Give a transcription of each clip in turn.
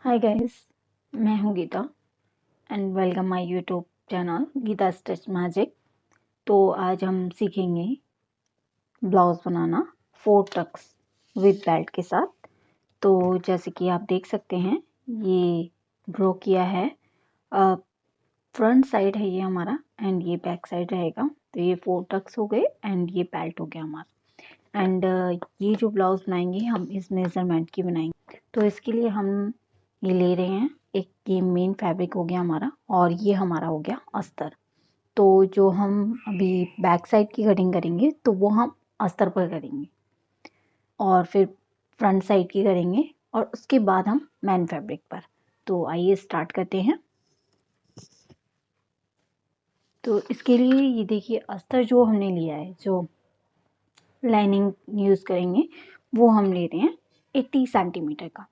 हाय guys, मैं हूँ Geeta and welcome my YouTube channel Geeta stitch magic. तो आज हम सीखेंगे ब्लाउज बनाना 4 टक्स विद बेल्ट के साथ। तो जैसे कि आप देख सकते हैं, ये ड्रॉ किया है। फ्रंट साइड है ये हमारा एंड ये बैक साइड रहेगा। तो ये 4 टक्स हो गए एंड ये बेल्ट हो गया हमारा। एंड ये जो ब्लाउज बनाएंगे हम इस मेजरमेंट की बनाएंगे। तो इसके लिए हम ये ले रहे हैं, एक ये मेन फैब्रिक हो गया हमारा और ये हमारा हो गया अस्तर। तो जो हम अभी बैक साइड की कटिंग करेंगे तो वो हम अस्तर पर करेंगे और फिर फ्रंट साइड की करेंगे और उसके बाद हम मेन फैब्रिक पर। तो आइए स्टार्ट करते हैं। तो इसके लिए ये देखिए, अस्तर जो हमने लिया है, जो लाइनिंग यूज़ करेंगे वो हम ले रहे हैं 80 सेंटीमीटर का।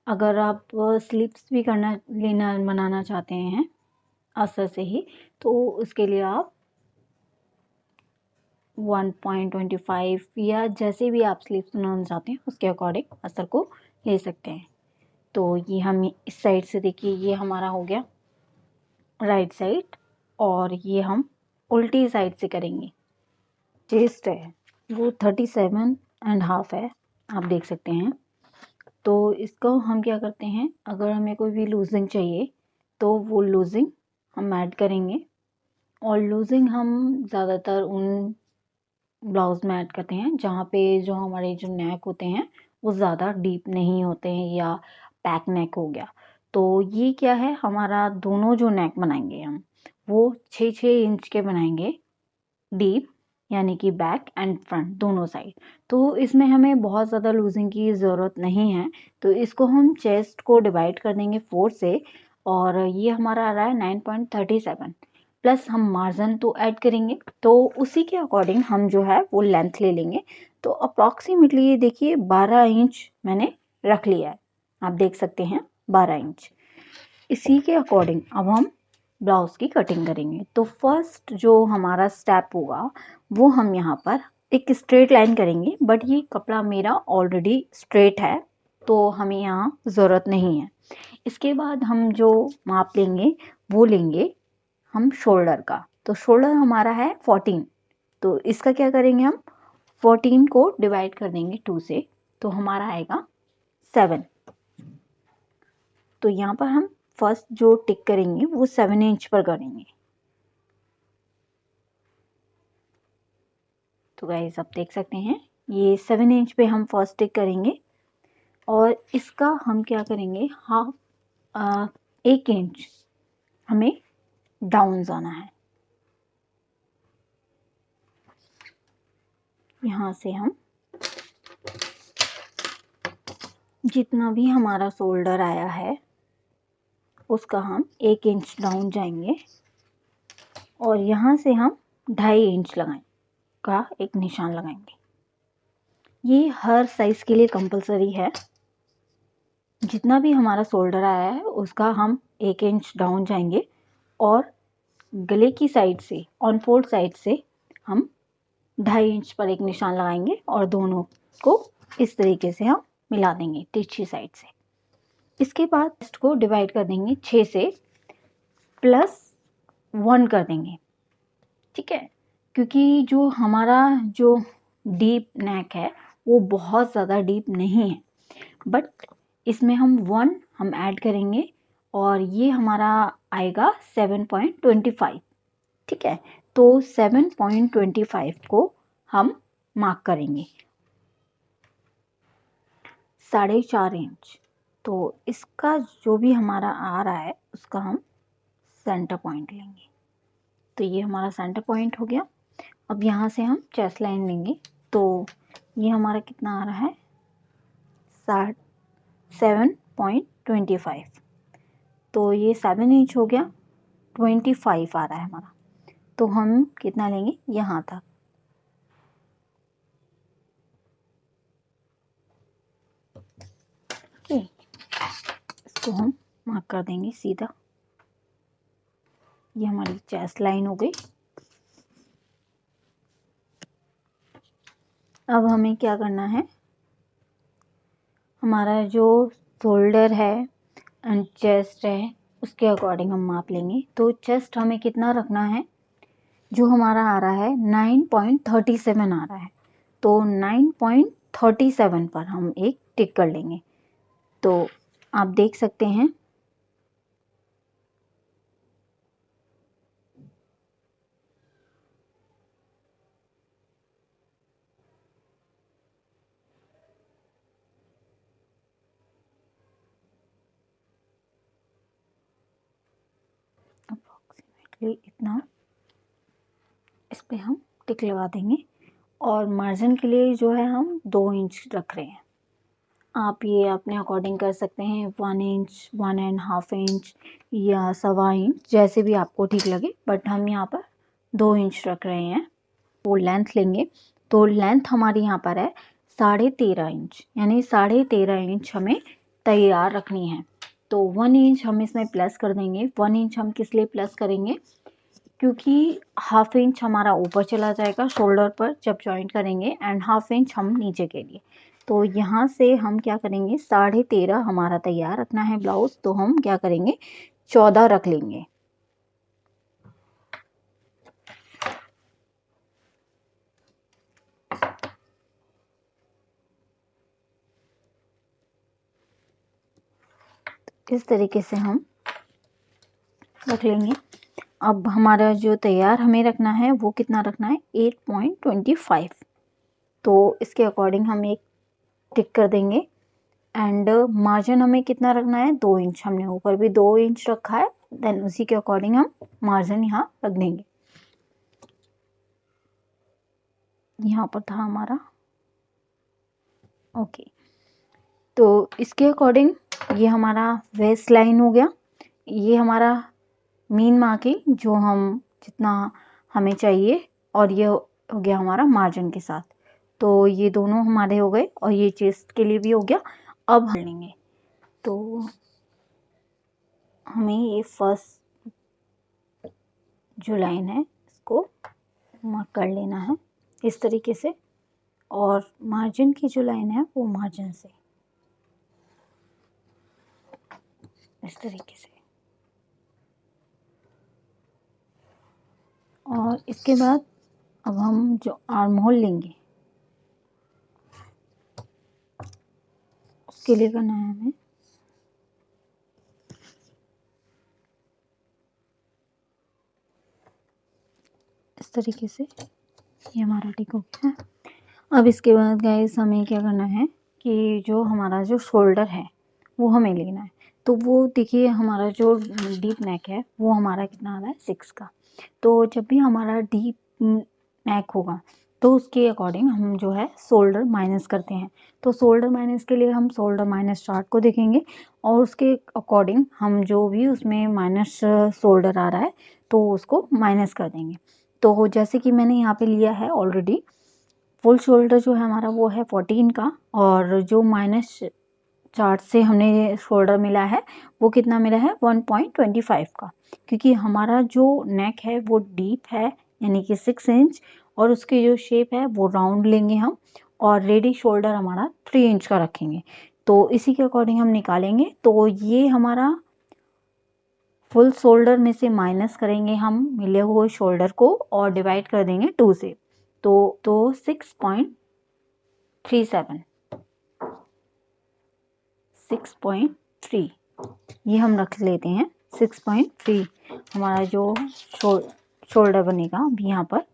अगर आप स्लीव्स भी बनाना चाहते हैं अस्तर से ही, तो उसके लिए आप 1.25 या जैसे भी आप स्लीव्स बनाना चाहते हैं उसके अकॉर्डिंग अस्तर को ले सकते हैं। तो ये हम इस साइड से देखिए, ये हमारा हो गया राइट साइड और ये हम उल्टी साइड से करेंगे। चेस्ट है वो 37.5 है, आप देख सकते हैं। तो इसको हम क्या करते हैं, अगर हमें कोई भी लूजिंग चाहिए तो वो लूजिंग हम ऐड करेंगे। और लूजिंग हम ज़्यादातर उन ब्लाउज में ऐड करते हैं जहाँ पे जो हमारे जो नेक होते हैं वो ज़्यादा डीप नहीं होते हैं, या पैक नेक हो गया। तो ये क्या है, हमारा दोनों जो नेक बनाएंगे हम वो 6-6 इंच के बनाएंगे डीप, यानी कि बैक एंड फ्रंट दोनों साइड। तो इसमें हमें बहुत ज़्यादा लूजिंग की ज़रूरत नहीं है। तो इसको हम चेस्ट को डिवाइड कर देंगे 4 से और ये हमारा आ रहा है 9.37 प्लस हम मार्जिन तो ऐड करेंगे। तो उसी के अकॉर्डिंग हम जो है वो लेंथ ले लेंगे। तो अप्रॉक्सीमेटली ये देखिए 12 इंच मैंने रख लिया है, आप देख सकते हैं 12 इंच। इसी के अकॉर्डिंग अब हम ब्लाउज की कटिंग करेंगे। तो फर्स्ट जो हमारा स्टेप होगा वो हम यहाँ पर एक स्ट्रेट लाइन करेंगे, बट ये कपड़ा मेरा ऑलरेडी स्ट्रेट है तो हमें यहाँ ज़रूरत नहीं है। इसके बाद हम जो माप लेंगे वो लेंगे हम शोल्डर का। तो शोल्डर हमारा है 14। तो इसका क्या करेंगे, हम 14 को डिवाइड कर देंगे 2 से, तो हमारा आएगा 7। तो यहाँ पर हम फर्स्ट जो टिक करेंगे वो 7 इंच पर करेंगे। तो गाइस आप देख सकते हैं ये 7 इंच पे हम फर्स्ट टिक करेंगे और इसका हम क्या करेंगे, हाफ 1 इंच हमें डाउन जाना है। यहाँ से हम जितना भी हमारा शोल्डर आया है उसका हम 1 इंच डाउन जाएंगे और यहाँ से हम 2.5 इंच लगाएं का एक निशान लगाएंगे। ये हर साइज के लिए कंपलसरी है। जितना भी हमारा शोल्डर आया है उसका हम 1 इंच डाउन जाएंगे और गले की साइड से, ऑन फोल्ड साइड से हम 2.5 इंच पर एक निशान लगाएंगे और दोनों को इस तरीके से हम मिला देंगे तिरछी साइड से। इसके बाद चेस्ट को डिवाइड कर देंगे 6 से +1 कर देंगे, ठीक है। क्योंकि जो हमारा जो डीप नेक है वो बहुत ज़्यादा डीप नहीं है, बट इसमें हम 1 हम ऐड करेंगे और ये हमारा आएगा 7.25, ठीक है। तो 7.25 को हम मार्क करेंगे 4.5 इंच। तो इसका जो भी हमारा आ रहा है उसका हम सेंटर पॉइंट लेंगे। तो ये हमारा सेंटर पॉइंट हो गया। अब यहाँ से हम चेस्ट लाइन लेंगे। तो ये हमारा कितना आ रहा है, 7.25। तो ये 7 इंच हो गया, 25 आ रहा है हमारा। तो हम कितना लेंगे यहाँ तक। ओके, इसको हम मार्क कर देंगे सीधा। ये हमारी चेस्ट लाइन हो गई। अब हमें क्या करना है, हमारा जो शोल्डर है चेस्ट है उसके अकॉर्डिंग हम माप लेंगे। तो चेस्ट हमें कितना रखना है, जो हमारा आ रहा है 9.37 आ रहा है, तो 9.37 पर हम एक टिक कर लेंगे। तो आप देख सकते हैं अप्रोक्सीमेटली इतना इस पे हम टिक लगा देंगे। और मार्जिन के लिए जो है हम 2 इंच रख रहे हैं। आप ये अपने अकॉर्डिंग कर सकते हैं, 1 इंच, 1.5 इंच या 1.25 इंच, जैसे भी आपको ठीक लगे, बट हम यहाँ पर 2 इंच रख रहे हैं। वो लेंथ लेंगे, तो लेंथ हमारी यहाँ पर है 13.5 इंच, यानी 13.5 इंच हमें तैयार रखनी है। तो 1 इंच हम इसमें प्लस कर देंगे। 1 इंच हम किस लिए प्लस करेंगे, क्योंकि 1/2 इंच हमारा ऊपर चला जाएगा शोल्डर पर जब जॉइंट करेंगे, एंड 1/2 इंच हम नीचे के लिए। तो यहाँ से हम क्या करेंगे, 13.5 हमारा तैयार रखना है ब्लाउज, तो हम क्या करेंगे 14 रख लेंगे। इस तरीके से हम रख लेंगे। अब हमारा जो तैयार हमें रखना है वो कितना रखना है, 8.25। तो इसके अकॉर्डिंग हम एक टिक कर देंगे। एंड मार्जिन हमें कितना रखना है, 2 इंच। हमने ऊपर भी 2 इंच रखा है, देन उसी के अकॉर्डिंग हम मार्जिन यहाँ रख देंगे। यहाँ पर था हमारा, ओके। तो इसके अकॉर्डिंग ये हमारा वेस्ट लाइन हो गया, ये हमारा मीन मार्किंग जो हम जितना हमें चाहिए, और ये हो गया हमारा मार्जिन के साथ। तो ये दोनों हमारे हो गए, और ये चेस्ट के लिए भी हो गया। अब हम लेंगे, तो हमें ये फर्स्ट जो लाइन है इसको मार्क कर लेना है इस तरीके से, और मार्जिन की जो लाइन है वो मार्जिन से इस तरीके से। और इसके बाद अब हम जो आर्म होल लेंगे उसके लिए करना है हमें इस तरीके से। ये हमारा टिक हो गया है। अब इसके बाद गाइस हमें क्या करना है कि जो हमारा जो शोल्डर है वो हमें लेना है। तो वो देखिए हमारा जो डीप नेक है वो हमारा कितना आ रहा है 6 का। तो जब भी हमारा डीप नेक होगा तो उसके अकॉर्डिंग हम जो है शोल्डर माइनस करते हैं। तो शोल्डर माइनस के लिए हम शोल्डर माइनस चार्ट को देखेंगे, और उसके अकॉर्डिंग हम जो भी उसमें माइनस शोल्डर आ रहा है तो उसको माइनस कर देंगे। तो जैसे कि मैंने यहाँ पे लिया है ऑलरेडी, फुल शोल्डर जो है हमारा वो है 14 का, और जो माइनस चार्ट से हमने शोल्डर मिला है वो कितना मिला है 1.25 का। क्योंकि हमारा जो नेक है वो डीप है, यानी कि 6 इंच, और उसकी जो शेप है वो राउंड लेंगे हम, और रेडी शोल्डर हमारा 3 इंच का रखेंगे। तो इसी के अकॉर्डिंग हम निकालेंगे। तो ये हमारा फुल शोल्डर में से माइनस करेंगे हम मिले हुए शोल्डर को, और डिवाइड कर देंगे 2 से। तो 6.37 6.3 ये हम रख लेते हैं। 6.3 हमारा जो शोल्डर बनेगा अभी यहाँ पर।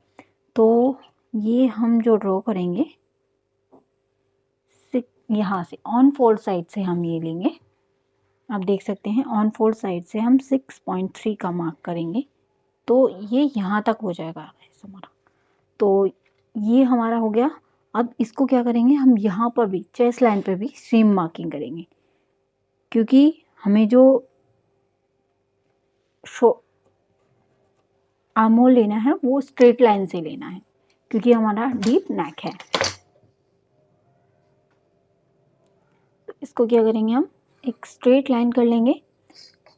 तो ये हम जो ड्रॉ करेंगे यहाँ से ऑन फोल्ड साइड से हम ये लेंगे। आप देख सकते हैं ऑन फोल्ड साइड से हम 6.3 का मार्क करेंगे, तो ये यहाँ तक हो जाएगा हमारा। तो ये हमारा हो गया। अब इसको क्या करेंगे, हम यहाँ पर भी चेस्ट लाइन पर भी सेम मार्किंग करेंगे, क्योंकि हमें जो आर्म होल लेना है वो स्ट्रेट लाइन से लेना है, क्योंकि हमारा डीप नेक है। तो इसको क्या करेंगे, हम एक स्ट्रेट लाइन कर लेंगे।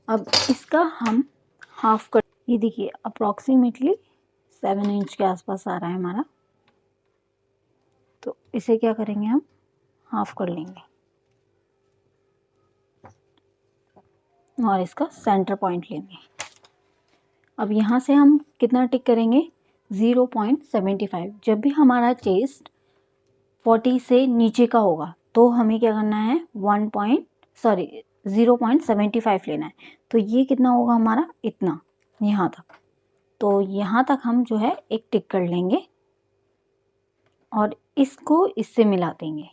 अब इसका हम हाफ कर, ये देखिए अप्रोक्सीमेटली 7 इंच के आसपास आ रहा है हमारा। तो इसे क्या करेंगे, हम हाफ कर लेंगे। और इसका सेंटर पॉइंट लेंगे। अब यहाँ से हम कितना टिक करेंगे 0.75। जब भी हमारा चेस्ट 40 से नीचे का होगा तो हमें क्या करना है 0.75 लेना है। तो ये कितना होगा हमारा, इतना, यहाँ तक। तो यहाँ तक हम जो है एक टिक कर लेंगे और इसको इससे मिला देंगे।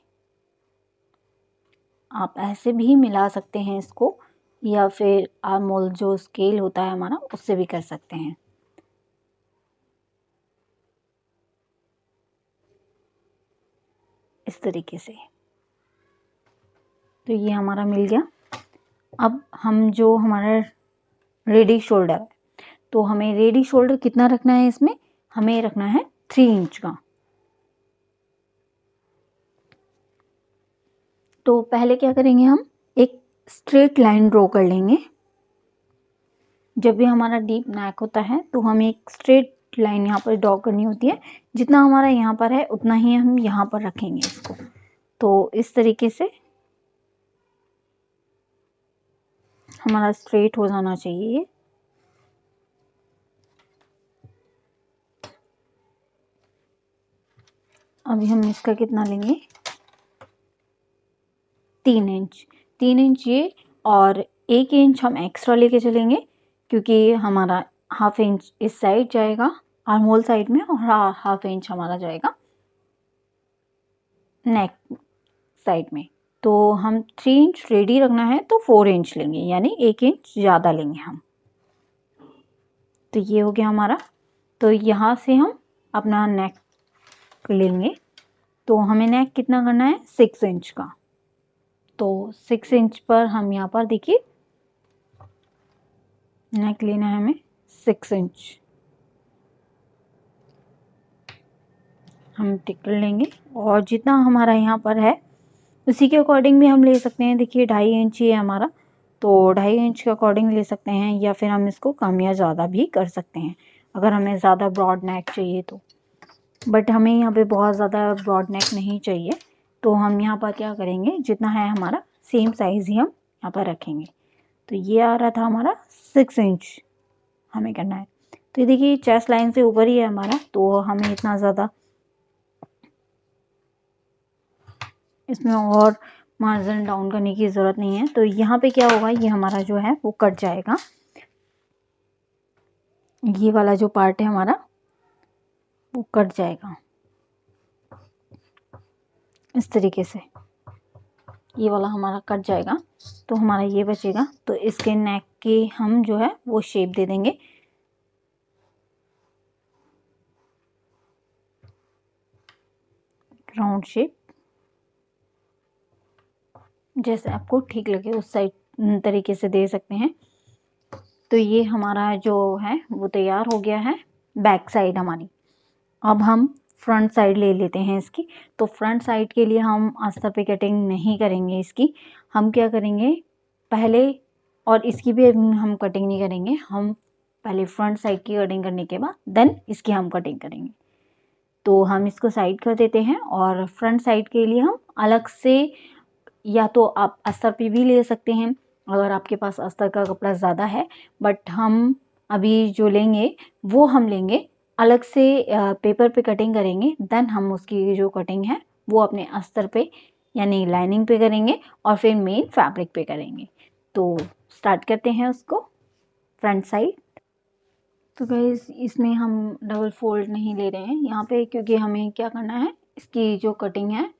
आप ऐसे भी मिला सकते हैं इसको, या फिर आर्मोल जो स्केल होता है हमारा उससे भी कर सकते हैं। इस तरीके से। तो ये हमारा मिल गया। अब हम जो हमारा रेडी शोल्डर है, तो हमें रेडी शोल्डर कितना रखना है, इसमें हमें रखना है 3 इंच का। तो पहले क्या करेंगे, हम एक स्ट्रेट लाइन ड्रॉ कर लेंगे। जब भी हमारा डीप नेक होता है तो हमें एक स्ट्रेट लाइन यहाँ पर ड्रॉ करनी होती है। जितना हमारा यहाँ पर है उतना ही हम यहाँ पर रखेंगे इसको। तो इस तरीके से हमारा स्ट्रेट हो जाना चाहिए ये। अभी हम इसका कितना लेंगे 3 इंच। 3 इंच ये, और 1 इंच हम एक्स्ट्रा लेके चलेंगे क्योंकि हमारा हाफ इंच इस साइड जाएगा आर्महोल साइड में, और हाफ इंच हमारा जाएगा नेक साइड में। तो हम 3 इंच रेडी रखना है तो 4 इंच लेंगे, यानी 1 इंच ज़्यादा लेंगे हम। तो ये हो गया हमारा। तो यहाँ से हम अपना नेक लेंगे। तो हमें नेक कितना करना है 6 इंच का। तो 6 इंच पर हम यहाँ पर देखिए नेक लेना है हमें 6 इंच। हम टिक कर लेंगे, और जितना हमारा यहाँ पर है उसी के अकॉर्डिंग भी हम ले सकते हैं। देखिए 2.5 इंच ही है हमारा, तो 2.5 इंच के अकॉर्डिंग ले सकते हैं, या फिर हम इसको कम या ज़्यादा भी कर सकते हैं अगर हमें ज़्यादा ब्रॉड नेक चाहिए तो। बट हमें यहाँ पे बहुत ज़्यादा ब्रॉड नेक नहीं चाहिए, तो हम यहाँ पर क्या करेंगे, जितना है हमारा सेम साइज़ ही हम यहाँ पर रखेंगे। तो ये आ रहा था हमारा 6 इंच हमें करना है। तो ये देखिए चेस्ट लाइन से ऊपर ही है हमारा, तो हमें इतना ज़्यादा इसमें और मार्जिन डाउन करने की ज़रूरत नहीं है। तो यहाँ पे क्या होगा, ये हमारा जो है वो कट जाएगा। ये वाला जो पार्ट है हमारा वो कट जाएगा इस तरीके से। ये वाला हमारा कट जाएगा तो हमारा ये बचेगा। तो इसके नेक की हम जो है वो शेप दे देंगे। राउंड शेप, जैसे आपको ठीक लगे उस साइड तरीके से दे सकते हैं। तो ये हमारा जो है वो तैयार हो गया है बैक साइड हमारी। अब हम फ्रंट साइड ले लेते हैं इसकी। तो फ्रंट साइड के लिए हम अस्तर पे कटिंग नहीं करेंगे इसकी। हम क्या करेंगे पहले, और इसकी भी हम कटिंग नहीं करेंगे, हम पहले फ्रंट साइड की कटिंग करने के बाद देन इसकी हम कटिंग करेंगे। तो हम इसको साइड कर देते हैं, और फ्रंट साइड के लिए हम अलग से, या तो आप अस्तर पे भी ले सकते हैं अगर आपके पास अस्तर का कपड़ा ज़्यादा है। बट हम अभी जो लेंगे वो हम लेंगे अलग से, पेपर पे कटिंग करेंगे, देन हम उसकी जो कटिंग है वो अपने अस्तर पे यानी लाइनिंग पे करेंगे, और फिर मेन फैब्रिक पे करेंगे। तो स्टार्ट करते हैं उसको फ्रंट साइड। तो गाइस इसमें हम डबल फोल्ड नहीं ले रहे हैं यहाँ पे, क्योंकि हमें क्या करना है, इसकी जो कटिंग है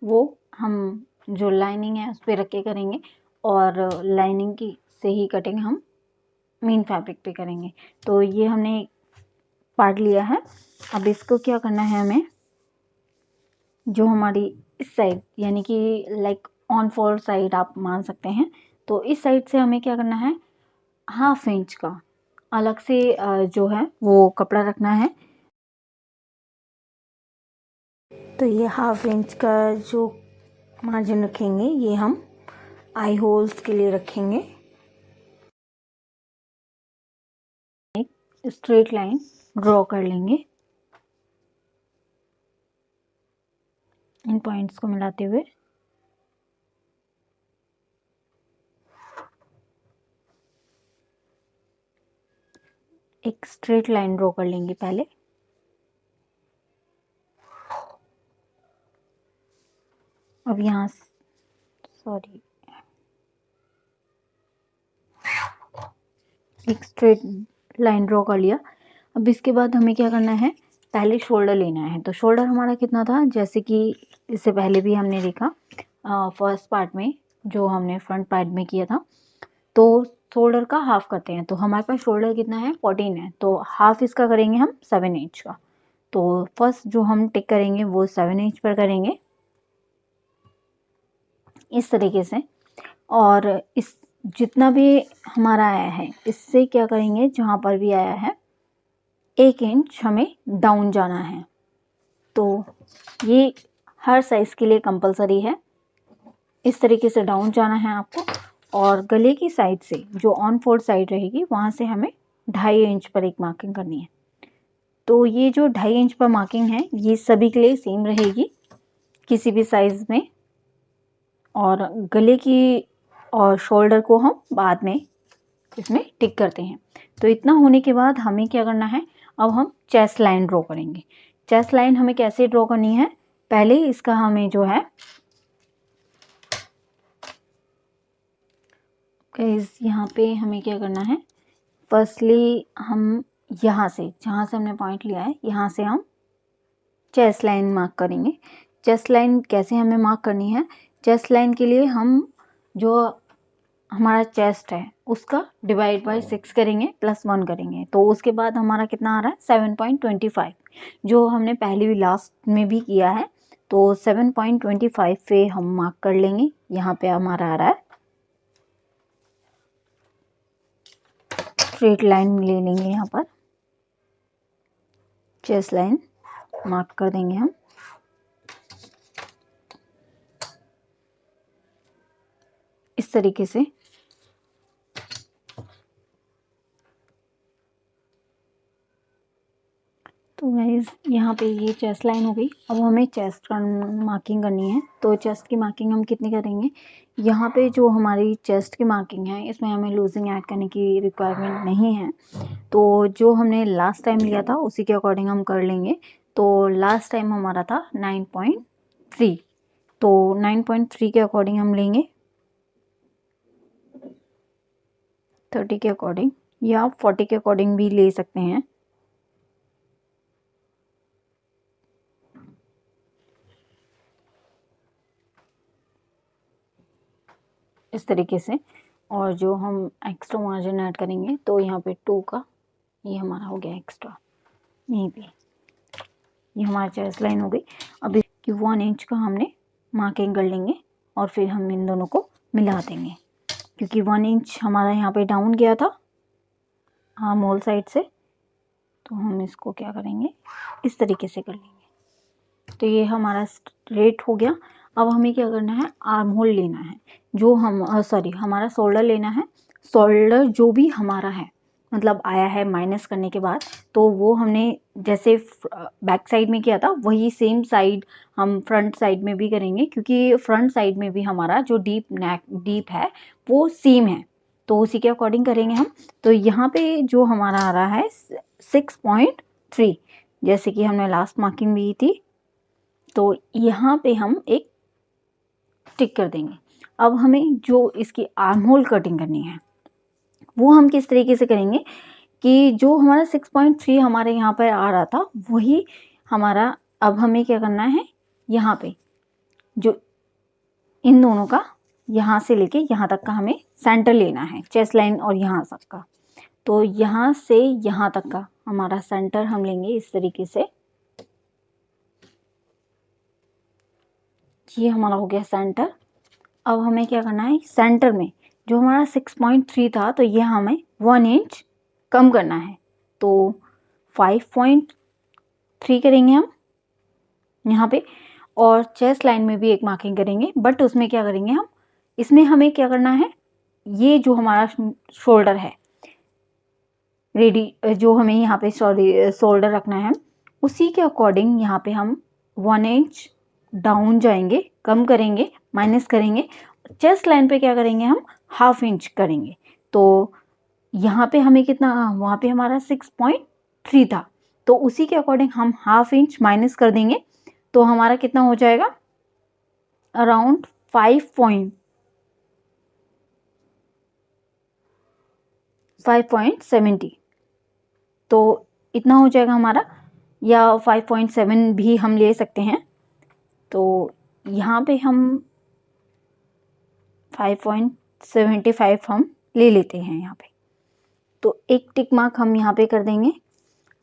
वो हम जो लाइनिंग है उस पर रख के करेंगे, और लाइनिंग की से ही कटिंग हम मेन फैब्रिक पे करेंगे। तो ये हमने पार्ट लिया है। अब इसको क्या करना है, हमें जो हमारी इस साइड यानी कि लाइक ऑन फोल्ड साइड आप मान सकते हैं, तो इस साइड से हमें क्या करना है, हाफ इंच का अलग से जो है वो कपड़ा रखना है। तो ये हाफ इंच का जो मार्जिन रखेंगे ये हम आई होल्स के लिए रखेंगे। एक स्ट्रेट लाइन ड्रॉ कर लेंगे इन पॉइंट्स को मिलाते हुए। एक स्ट्रेट लाइन ड्रॉ कर लेंगे पहले। अब यहाँ सॉरी एक स्ट्रेट लाइन ड्रॉ कर लिया। अब इसके बाद हमें क्या करना है, पहले शोल्डर लेना है। तो शोल्डर हमारा कितना था, जैसे कि इससे पहले भी हमने देखा फर्स्ट पार्ट में जो हमने फ्रंट पार्ट में किया था, तो शोल्डर का हाफ करते हैं। तो हमारे पास शोल्डर कितना है 14 है, तो हाफ इसका करेंगे हम 7 इंच का। तो फर्स्ट जो हम टिक करेंगे वो 7 इंच पर करेंगे इस तरीके से। और इस जितना भी हमारा आया है इससे क्या करेंगे, जहाँ पर भी आया है 1 इंच हमें डाउन जाना है। तो ये हर साइज के लिए कंपलसरी है, इस तरीके से डाउन जाना है आपको। और गले की साइड से जो ऑन फोल्ड साइड रहेगी वहाँ से हमें 2.5 इंच पर एक मार्किंग करनी है। तो ये जो 2.5 इंच पर मार्किंग है ये सभी के लिए सेम रहेगी किसी भी साइज में। और गले की और शोल्डर को हम बाद में इसमें टिक करते हैं। तो इतना होने के बाद हमें क्या करना है, अब हम चेस्ट लाइन ड्रॉ करेंगे। चेस्ट लाइन हमें कैसे ड्रॉ करनी है, पहले इसका हमें जो है यहाँ पे हमें क्या करना है, फर्स्टली हम यहाँ से जहाँ से हमने पॉइंट लिया है यहाँ से हम चेस्ट लाइन मार्क करेंगे। चेस्ट लाइन कैसे हमें मार्क करनी है, चेस्ट लाइन के लिए हम जो हमारा चेस्ट है उसका डिवाइड बाय 6 करेंगे प्लस 1 करेंगे। तो उसके बाद हमारा कितना आ रहा है 7.25, जो हमने पहले भी लास्ट में भी किया है। तो 7.25 पे हम मार्क कर लेंगे। यहाँ पे हमारा आ रहा है, स्ट्रेट लाइन ले लेंगे, यहाँ पर चेस्ट लाइन मार्क कर देंगे हम। इस तरीके से तो गाइस यहाँ पे ये चेस्ट लाइन हो गई। अब हमें चेस्ट का मार्किंग करनी है। तो चेस्ट की मार्किंग हम कितनी करेंगे, यहाँ पे जो हमारी चेस्ट की मार्किंग है इसमें हमें लूजिंग ऐड करने की रिक्वायरमेंट नहीं है। तो जो हमने लास्ट टाइम लिया था उसी के अकॉर्डिंग हम कर लेंगे। तो लास्ट टाइम हमारा था 9.3, तो 9.3 के अकॉर्डिंग हम लेंगे 30 के अकॉर्डिंग, या 40 के अकॉर्डिंग भी ले सकते हैं। इस तरीके से। और जो हम एक्स्ट्रा मार्जिन ऐड करेंगे तो यहाँ पे 2 का ये हमारा हो गया एक्स्ट्रा, यहीं पे ये हमारी चेस्ट लाइन हो गई। अब इसकी 1 इंच का हमने मार्किंग कर लेंगे और फिर हम इन दोनों को मिला देंगे, क्योंकि 1 इंच हमारा यहाँ पे डाउन गया था आर्म होल साइड से। तो हम इसको क्या करेंगे, इस तरीके से कर लेंगे। तो ये हमारा स्ट्रेट हो गया। अब हमें क्या करना है, आर्म होल लेना है, जो हम हमारा शोल्डर लेना है। शोल्डर जो भी हमारा है मतलब आया है माइनस करने के बाद, तो वो हमने जैसे बैक साइड में किया था वही सेम साइड हम फ्रंट साइड में भी करेंगे, क्योंकि फ्रंट साइड में भी हमारा जो डीप है वो सेम है, तो उसी के अकॉर्डिंग करेंगे हम। तो यहाँ पे जो हमारा आ रहा है 6.3, जैसे कि हमने लास्ट मार्किंग दी थी। तो यहाँ पे हम एक टिक कर देंगे। अब हमें जो इसकी आर्म होल कटिंग करनी है वो हम किस तरीके से करेंगे कि जो हमारा 6.3 हमारे यहाँ पर आ रहा था वही हमारा, अब हमें क्या करना है, यहाँ पे जो इन दोनों का यहाँ से लेके यहाँ तक का हमें सेंटर लेना है, चेस्ट लाइन और यहाँ तक का। तो यहाँ से यहाँ तक का हमारा सेंटर हम लेंगे इस तरीके से। ये हमारा हो गया सेंटर। अब हमें क्या करना है, सेंटर में जो हमारा 6.3 था तो ये हमें 1 इंच कम करना है। तो 5.3 करेंगे हम यहाँ पे। और चेस्ट लाइन में भी एक मार्किंग करेंगे, बट उसमें क्या करेंगे हम, इसमें हमें क्या करना है, ये जो हमारा शोल्डर है रेडी, जो हमें यहाँ पे शोल्डर रखना है उसी के अकॉर्डिंग यहाँ पे हम 1 इंच डाउन जाएंगे, कम करेंगे, माइनस करेंगे। चेस्ट लाइन पे क्या करेंगे हम, ½ इंच करेंगे। तो यहाँ पे हमें कितना, वहाँ पे हमारा 6.3 था, तो उसी के अकॉर्डिंग हम हाफ इंच माइनस कर देंगे, तो हमारा कितना हो जाएगा, अराउंड 5.70, तो इतना हो जाएगा हमारा, या 5.7 भी हम ले सकते हैं। तो यहाँ पे हम 5.75 हम ले लेते हैं यहाँ पे, तो एक टिक मार्क हम यहाँ पे कर देंगे।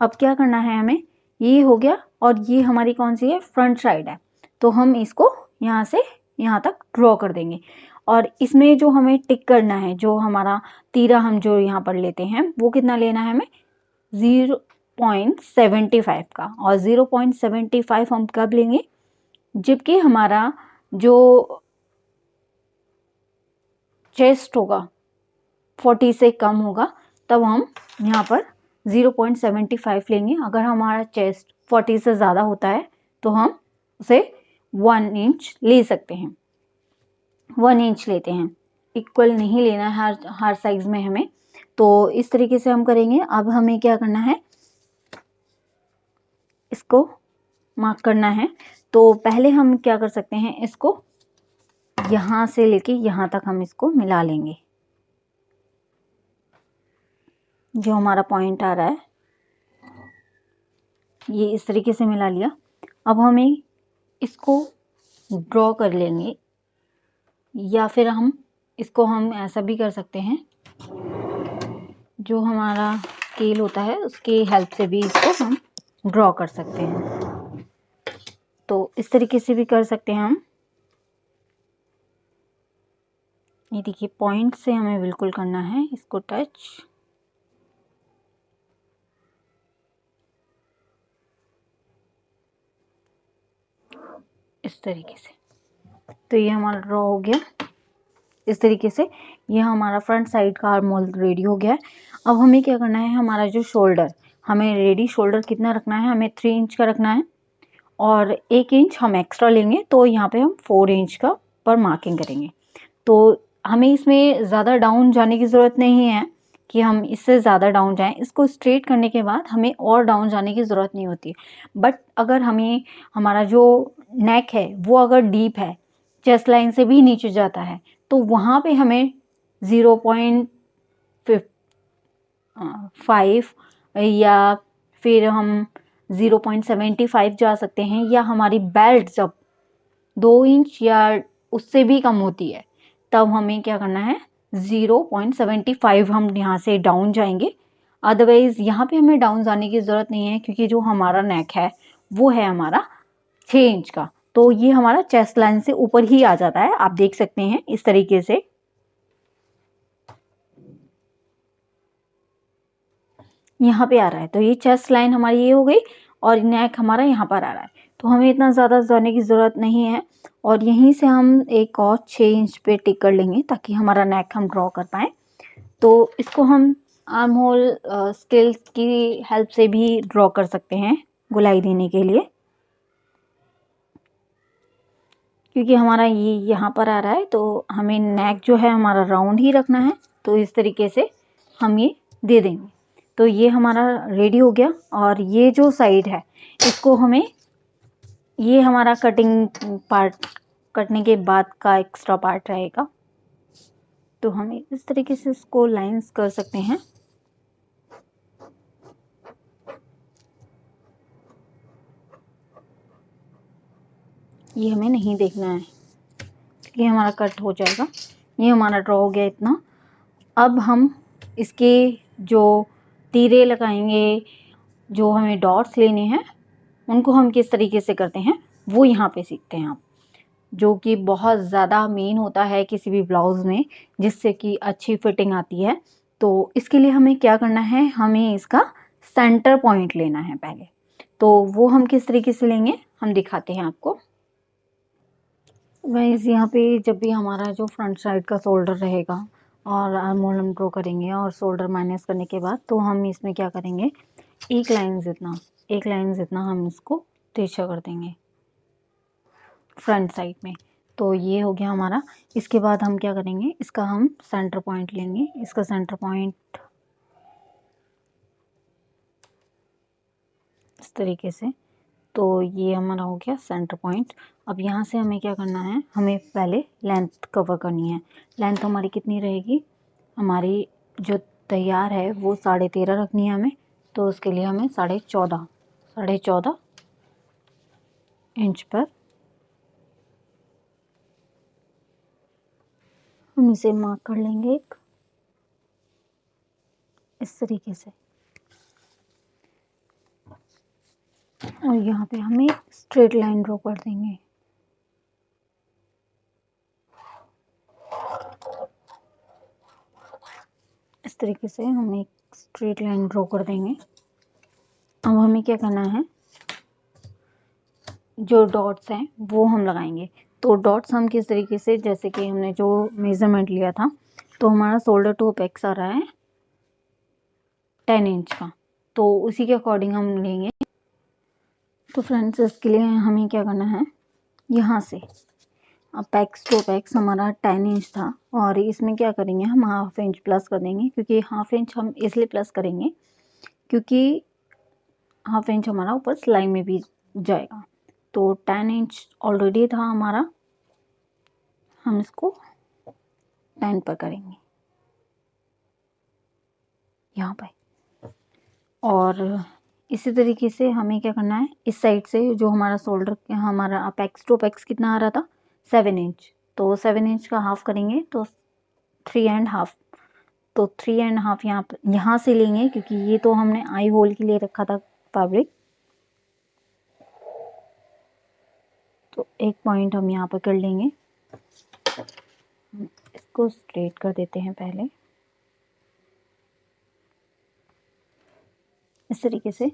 अब क्या करना है हमें, ये हो गया, और ये हमारी कौन सी है, फ्रंट साइड है, तो हम इसको यहाँ से यहाँ तक ड्रॉ कर देंगे। और इसमें जो हमें टिक करना है, जो हमारा तीरा हम जो यहाँ पर लेते हैं, वो कितना लेना है हमें, 0.75 का। और 0.75 हम कब लेंगे, जबकि हमारा जो चेस्ट होगा 40 से कम होगा, तब हम यहाँ पर 0.75 लेंगे। अगर हमारा चेस्ट 40 से ज़्यादा होता है तो हम उसे 1 इंच ले सकते हैं, 1 इंच लेते हैं, इक्वल नहीं लेना है हर साइज में हमें। तो इस तरीके से हम करेंगे। अब हमें क्या करना है, इसको मार्क करना है। तो पहले हम क्या कर सकते हैं, इसको यहाँ से लेके यहाँ तक हम इसको मिला लेंगे, जो हमारा पॉइंट आ रहा है ये इस तरीके से मिला लिया। अब हमें इसको ड्रॉ कर लेंगे, या फिर हम ऐसा भी कर सकते हैं, जो हमारा स्केल होता है उसकी हेल्प से भी इसको हम ड्रॉ कर सकते हैं। तो इस तरीके से भी कर सकते हैं हम। ये देखिए, पॉइंट से हमें बिल्कुल करना है इसको टच। इस तरीके से, तो ये हमारा ड्रॉ हो गया। इस तरीके से ये हमारा फ्रंट साइड का आर्म होल रेडी हो गया है। अब हमें क्या करना है, हमारा जो शोल्डर, हमें रेडी शोल्डर कितना रखना है, हमें 3 इंच का रखना है, और 1 इंच हम एक्स्ट्रा लेंगे, तो यहाँ पे हम 4 इंच का पर मार्किंग करेंगे। तो हमें इसमें ज़्यादा डाउन जाने की ज़रूरत नहीं है कि हम इससे ज़्यादा डाउन जाएं। इसको स्ट्रेट करने के बाद हमें और डाउन जाने की ज़रूरत नहीं होती। बट अगर हमें, हमारा जो नेक है वो अगर डीप है, चेस्ट लाइन से भी नीचे जाता है, तो वहाँ पे हमें 0.5 या फिर हम 0.75 जा सकते हैं। या हमारी बेल्ट जब 2 इंच या उससे भी कम होती है, तब हमें क्या करना है, 0.75 हम यहाँ से डाउन जाएंगे। अदरवाइज यहाँ पे हमें डाउन जाने की ज़रूरत नहीं है, क्योंकि जो हमारा नेक है वो है हमारा 6 इंच का, तो ये हमारा चेस्ट लाइन से ऊपर ही आ जाता है। आप देख सकते हैं इस तरीके से, यहाँ पे आ रहा है। तो ये चेस्ट लाइन हमारी ये हो गई, और नेक हमारा यहाँ पर आ रहा है, तो हमें इतना ज़्यादा जाने की ज़रूरत नहीं है। और यहीं से हम एक और 6 इंच पे टिक कर लेंगे, ताकि हमारा नेक हम ड्रॉ कर पाएँ। तो इसको हम आर्म होल स्केल की हेल्प से भी ड्रॉ कर सकते हैं, गोलाई देने के लिए, क्योंकि हमारा ये यहाँ पर आ रहा है, तो हमें नेक जो है हमारा राउंड ही रखना है। तो इस तरीके से हम ये दे देंगे। तो ये हमारा रेडी हो गया। और ये जो साइड है, इसको हमें, ये हमारा कटिंग पार्ट, कटने के बाद का एक्स्ट्रा पार्ट रहेगा, तो हम इस तरीके से इसको लाइंस कर सकते हैं। ये हमें नहीं देखना है, ये हमारा कट हो जाएगा। ये हमारा ड्रॉ हो गया इतना। अब हम इसके जो तीरे लगाएंगे, जो हमें डॉट्स लेने हैं, उनको हम किस तरीके से करते हैं वो यहाँ पे सीखते हैं आप, जो कि बहुत ज़्यादा मेन होता है किसी भी ब्लाउज़ में, जिससे कि अच्छी फिटिंग आती है। तो इसके लिए हमें क्या करना है, हमें इसका सेंटर पॉइंट लेना है पहले। तो वो हम किस तरीके से लेंगे, हम दिखाते हैं आपको। गाइस, यहाँ पे जब भी हमारा जो फ्रंट साइड का शोल्डर रहेगा और आर्म होल हम ड्रॉ करेंगे, और शोल्डर माइनस करने के बाद, तो हम इसमें क्या करेंगे, एक लाइन जितना हम इसको तिरछा कर देंगे फ्रंट साइड में। तो ये हो गया हमारा। इसके बाद हम क्या करेंगे, इसका हम सेंटर पॉइंट लेंगे। इसका सेंटर पॉइंट इस तरीके से। तो ये हमारा हो गया सेंटर पॉइंट। अब यहाँ से हमें क्या करना है, हमें पहले लेंथ कवर करनी है। लेंथ हमारी कितनी रहेगी, हमारी जो तैयार है वो 13.5 रखनी है हमें। तो उसके लिए हमें 14.5 इंच पर हम इसे मार्क कर लेंगे एक इस तरीके से। और यहाँ पे हमें स्ट्रेट लाइन ड्रॉ कर देंगे। इस तरीके से हम एक स्ट्रेट लाइन ड्रॉ कर देंगे। अब हमें क्या करना है, जो डॉट्स हैं वो हम लगाएंगे। तो डॉट्स हम किस तरीके से, जैसे कि हमने जो मेजरमेंट लिया था, तो हमारा शोल्डर टू अपेक्स आ रहा है 10 इंच का, तो उसी के अकॉर्डिंग हम लेंगे। तो फ्रेंड्स इसके लिए हमें क्या करना है, यहाँ से अपेक्स टू अपेक्स हमारा 10 इंच था, और इसमें क्या करेंगे, हम हाफ इंच प्लस कर देंगे। क्योंकि हाफ इंच हम इसलिए प्लस करेंगे क्योंकि हाफ इंच हमारा ऊपर सिलाई में भी जाएगा। तो 10 इंच ऑलरेडी था हमारा, हम इसको 10 पर करेंगे यहाँ पर। और इसी तरीके से हमें क्या करना है, इस साइड से जो हमारा शोल्डर, हमारा अपेक्स टू अपेक्स कितना आ रहा था 7 इंच, तो 7 इंच का हाफ करेंगे तो 3.5। तो 3.5 यहाँ से लेंगे, क्योंकि ये तो हमने आई होल के लिए रखा था फैब्रिक। तो एक पॉइंट हम यहाँ पर कर लेंगे, इसको स्ट्रेट कर देते हैं पहले इस तरीके से।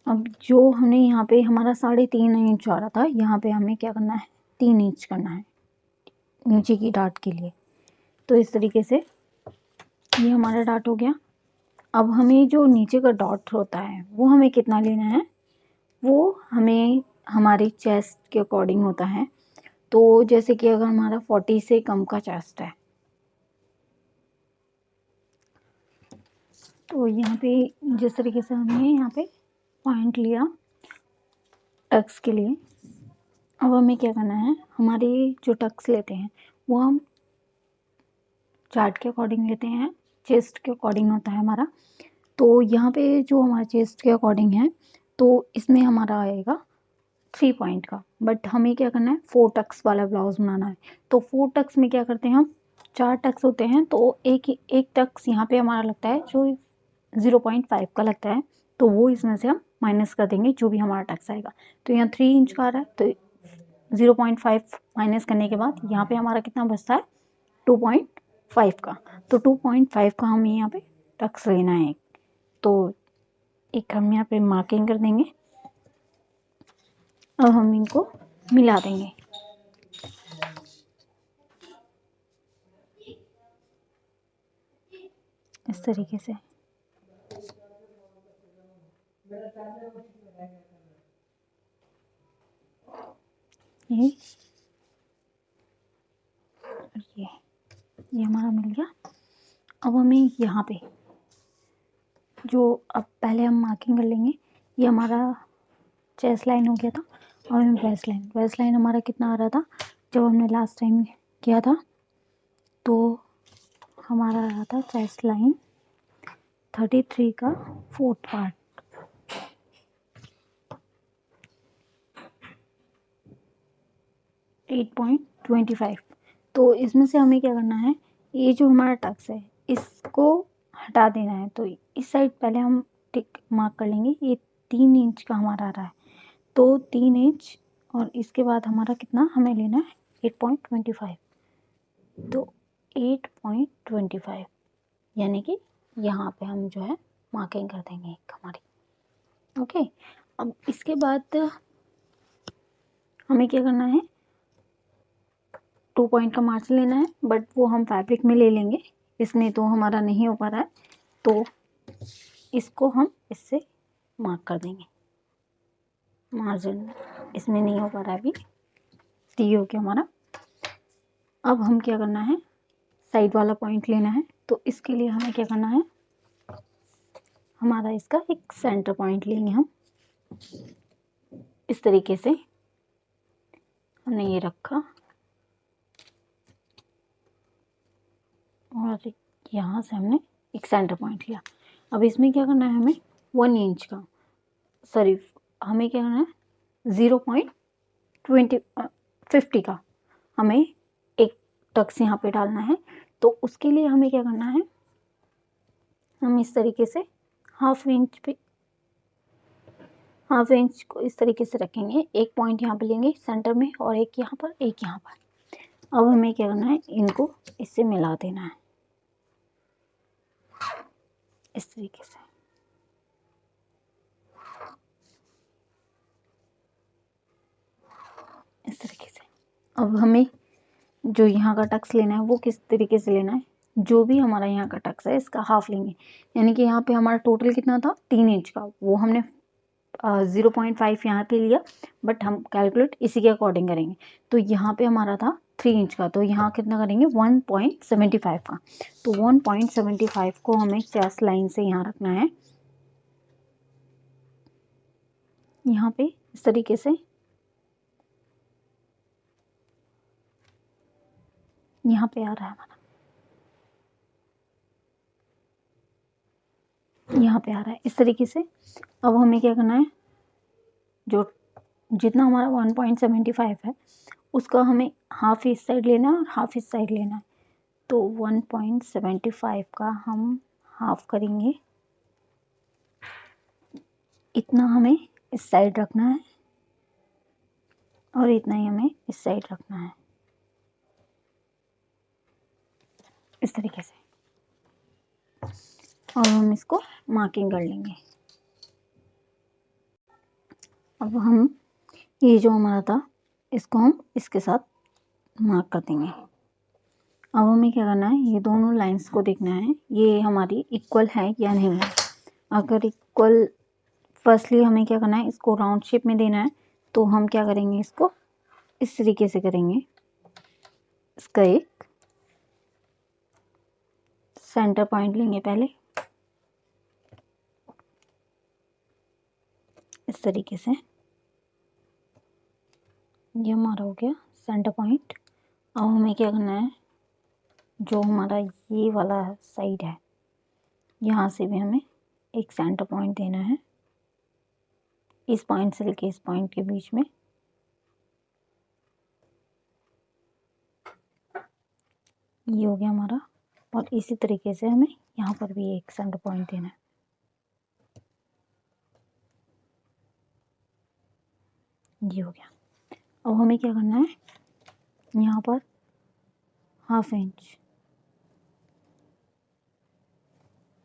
अब जो हमने यहाँ पे हमारा 3.5 इंच आ रहा था, यहाँ पे हमें क्या करना है, 3 इंच करना है नीचे की डाट के लिए। तो इस तरीके से ये हमारा डाट हो गया। अब हमें जो नीचे का डॉट होता है वो हमें कितना लेना है, वो हमें हमारी चेस्ट के अकॉर्डिंग होता है। तो जैसे कि अगर हमारा 40 से कम का चेस्ट है, तो यहाँ पे जिस तरीके से हमने यहाँ पे पॉइंट लिया टक्स के लिए, अब हमें क्या करना है, हमारे जो टक्स लेते हैं वो हम चार्ट के अकॉर्डिंग लेते हैं, चेस्ट के अकॉर्डिंग होता है हमारा। तो यहाँ पे जो हमारा चेस्ट के अकॉर्डिंग है, तो इसमें हमारा आएगा 3 पॉइंट का। बट हमें क्या करना है, 4 टक्स वाला ब्लाउज बनाना है। तो 4 टक्स में क्या करते हैं, हम 4 टक्स होते हैं, तो एक टक्स यहाँ पे हमारा लगता है जो 0.5 का लगता है, तो वो इसमें से हम माइनस कर देंगे जो भी हमारा टक्स आएगा। तो यहाँ 3 इंच का आ रहा है, तो 0.5 माइनस करने के बाद यहाँ पे हमारा कितना बचता है, 2.5 का। तो 2.5 का हमें यहाँ पे टक्स लेना है। तो एक हम यहाँ पे मार्किंग कर देंगे। अब हम इनको मिला देंगे इस तरीके से। ये हमारा मिल गया। अब हमें यहाँ पे जो, अब पहले हम मार्किंग कर लेंगे। ये हमारा चेस्ट लाइन हो गया था। और हमें वेस्ट लाइन हमारा कितना आ रहा था जब हमने लास्ट टाइम किया था, तो हमारा आ रहा था चेस्ट लाइन 33 का 4th पार्ट, 8.25। तो इसमें से हमें क्या करना है, ये जो हमारा टक्स है इसको हटा देना है। तो इस साइड पहले हम टिक मार्क कर लेंगे। ये 3 इंच का हमारा आ रहा है, तो 3 इंच, और इसके बाद हमारा कितना हमें लेना है 8.25। तो 8.25 यानी कि यहाँ पे हम जो है मार्किंग कर देंगे एक हमारी। ओके, अब इसके बाद हमें क्या करना है, 2 पॉइंट का मार्जिन लेना है, बट वो हम फैब्रिक में ले लेंगे। इसमें तो हमारा नहीं हो पा रहा है, तो इसको हम इससे मार्क कर देंगे। मार्जिन इसमें नहीं हो पा रहा है अभी, टी हो गया हमारा। अब हम क्या करना है, साइड वाला पॉइंट लेना है। तो इसके लिए हमें क्या करना है, हमारा इसका एक सेंटर पॉइंट लेंगे हम। इस तरीके से हमने ये रखा और यहाँ से हमने एक सेंटर पॉइंट लिया। अब इसमें क्या करना है हमें 1 इंच का, सॉरी हमें क्या करना है 0.50 का हमें एक टक्स यहाँ पे डालना है। तो उसके लिए हमें क्या करना है, हम इस तरीके से हाफ इंच को इस तरीके से रखेंगे। एक पॉइंट यहाँ पे लेंगे सेंटर में और एक यहाँ पर, एक यहाँ पर। अब हमें क्या करना है, इनको इससे मिला देना है इस तरीके से। इस तरीके से अब हमें जो यहाँ का टक्स लेना है वो किस तरीके से लेना है, जो भी हमारा यहाँ का टक्स है इसका हाफ लेंगे। यानी कि यहाँ पे हमारा टोटल कितना था 3 इंच का, वो हमने 0.5 यहाँ पे लिया, बट हम कैलकुलेट इसी के अकॉर्डिंग करेंगे। तो यहाँ पे हमारा था 3 इंच का, तो यहाँ कितना करेंगे 1.75 का। तो 1.75 को हमें क्रॉस लाइन से यहाँ रखना है, यहाँ पे इस तरीके से। यहाँ पे आ रहा है हमारा, यहाँ पे आ रहा है इस तरीके से। अब हमें क्या करना है, जो जितना हमारा 1.75 है उसका हमें हाफ इस साइड लेना है और हाफ इस साइड लेना है। तो 1.75 का हम हाफ करेंगे, इतना हमें इस साइड रखना है और इतना ही हमें इस साइड रखना है इस तरीके से। और हम इसको मार्किंग कर लेंगे। अब हम ये जो हमारा था इसको हम इसके साथ मार्क कर देंगे। अब हमें क्या करना है, ये दोनों लाइंस को देखना है ये हमारी इक्वल है या नहीं है। अगर इक्वल, फर्स्टली हमें क्या करना है, इसको राउंड शेप में देना है। तो हम क्या करेंगे, इसको इस तरीके से करेंगे। इसका एक सेंटर पॉइंट लेंगे पहले इस तरीके से, ये हमारा हो गया सेंटर पॉइंट। अब हमें क्या करना है, जो हमारा ये वाला साइड है यहाँ से भी हमें एक सेंटर पॉइंट देना है, इस पॉइंट से लेके इस पॉइंट के बीच में। ये हो गया हमारा। और इसी तरीके से हमें यहाँ पर भी एक सेंटर पॉइंट देना है। ये हो गया। अब हमें क्या करना है, यहाँ पर हाफ इंच